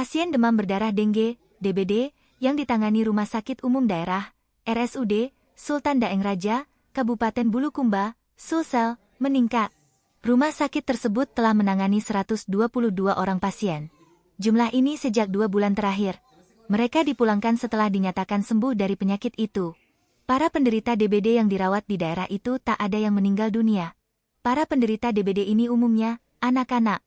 Pasien demam berdarah dengue, DBD, yang ditangani Rumah Sakit Umum Daerah, RSUD, Sultan Daeng Raja, Kabupaten Bulukumba, Sulsel, meningkat. Rumah sakit tersebut telah menangani 122 orang pasien. Jumlah ini sejak 2 bulan terakhir. Mereka dipulangkan setelah dinyatakan sembuh dari penyakit itu. Para penderita DBD yang dirawat di daerah itu tak ada yang meninggal dunia. Para penderita DBD ini umumnya anak-anak.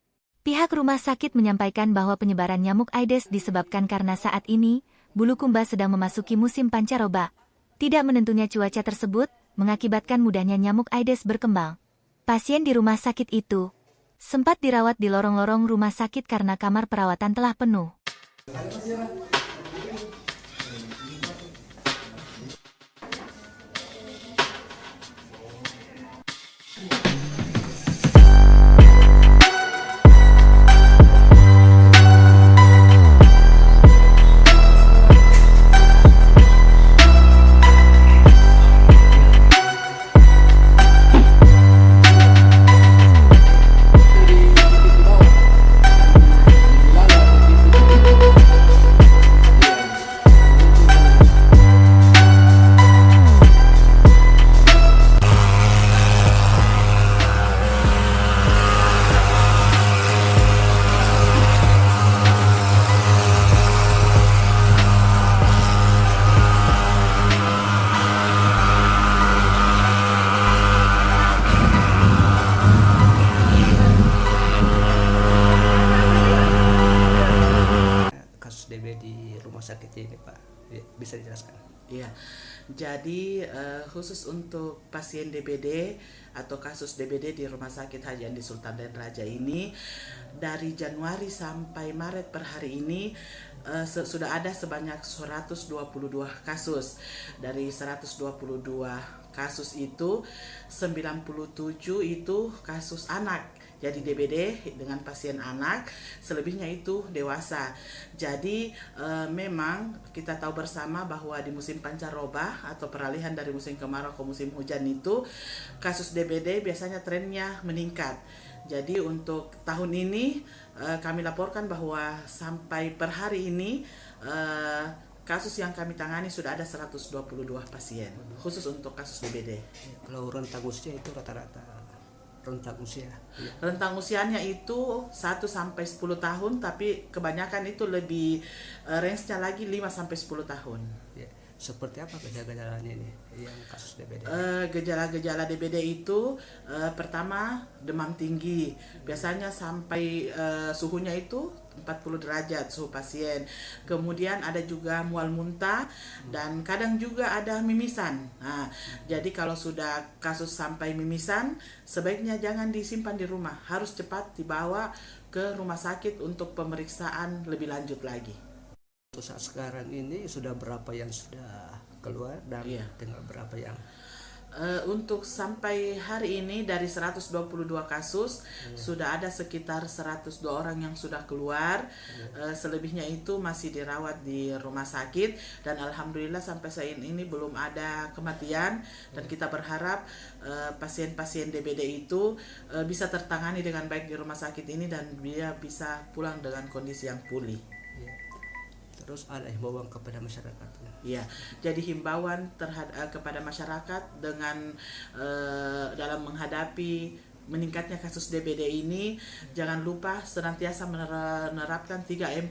Pihak rumah sakit menyampaikan bahwa penyebaran nyamuk Aedes disebabkan karena saat ini, Bulukumba sedang memasuki musim pancaroba. Tidak menentunya cuaca tersebut, mengakibatkan mudahnya nyamuk Aedes berkembang. Pasien di rumah sakit itu sempat dirawat di lorong-lorong rumah sakit karena kamar perawatan telah penuh. Kasus DB di rumah sakit ini, Pak, bisa dijelaskan? Iya, jadi khusus untuk pasien DBD atau kasus DBD di Rumah Sakit Haji Andi Sultan Daeng Raja ini, dari Januari sampai Maret per hari ini sudah ada sebanyak 122 kasus. Dari 122 kasus itu, 97 itu kasus anak. Jadi DBD dengan pasien anak, selebihnya itu dewasa. Jadi memang kita tahu bersama bahwa di musim pancaroba atau peralihan dari musim kemarau ke musim hujan itu, kasus DBD biasanya trennya meningkat. Jadi untuk tahun ini kami laporkan bahwa sampai per hari ini kasus yang kami tangani sudah ada 122 pasien khusus untuk kasus DBD. Kalau rentang usia itu rata-rata rentang usia? Rentang usianya itu 1 sampai 10 tahun, tapi kebanyakan itu lebih range-nya lagi 5 sampai 10 tahun. Ya. Seperti apa gejala-gejalanya ini yang kasus DBD? Gejala-gejala DBD itu pertama demam tinggi, biasanya sampai suhunya itu 40 derajat suhu pasien. Kemudian ada juga mual muntah dan kadang juga ada mimisan. Nah, jadi kalau sudah kasus sampai mimisan, sebaiknya jangan disimpan di rumah, harus cepat dibawa ke rumah sakit untuk pemeriksaan lebih lanjut lagi. Untuk saat sekarang ini sudah berapa yang sudah keluar dan tinggal berapa yang? Untuk sampai hari ini dari 122 kasus sudah ada sekitar 102 orang yang sudah keluar. Selebihnya itu masih dirawat di rumah sakit dan alhamdulillah sampai saat ini belum ada kematian dan kita berharap pasien-pasien DBD itu bisa tertangani dengan baik di rumah sakit ini dan dia bisa pulang dengan kondisi yang pulih. Terus ada himbauan kepada masyarakat. Ya, jadi himbauan kepada masyarakat dengan dalam menghadapi meningkatnya kasus DBD ini, jangan lupa senantiasa menerapkan 3M+.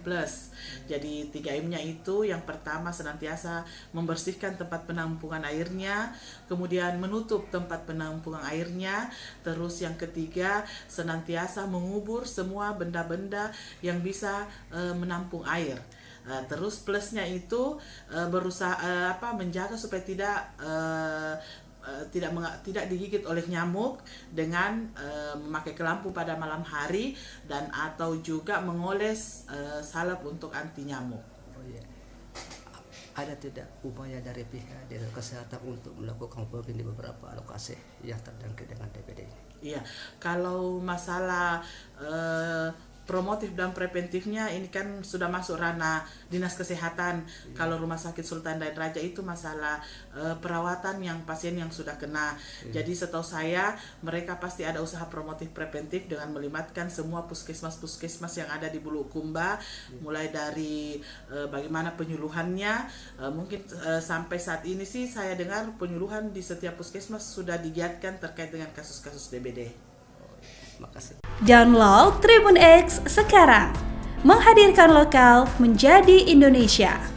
Jadi 3M-nya itu yang pertama senantiasa membersihkan tempat penampungan airnya, kemudian menutup tempat penampungan airnya, terus yang ketiga senantiasa mengubur semua benda-benda yang bisa menampung air. Terus plusnya itu berusaha menjaga supaya tidak digigit oleh nyamuk dengan memakai lampu pada malam hari dan atau juga mengoles salep untuk anti nyamuk. Oh iya. Ada tidak upaya dari pihak dinas kesehatan untuk melakukan fogging di beberapa lokasi yang terjangkit dengan DBD ini? Iya, kalau masalah promotif dan preventifnya ini kan sudah masuk ranah dinas kesehatan. Kalau Rumah Sakit Sultan Daeng Raja itu masalah perawatan yang pasien yang sudah kena. Jadi setahu saya mereka pasti ada usaha promotif preventif dengan melibatkan semua puskesmas yang ada di Bulukumba, mulai dari bagaimana penyuluhannya. Mungkin sampai saat ini sih saya dengar penyuluhan di setiap puskesmas sudah digiatkan terkait dengan kasus-kasus DBD. Makasih. Download Tribun X sekarang, menghadirkan lokal menjadi Indonesia.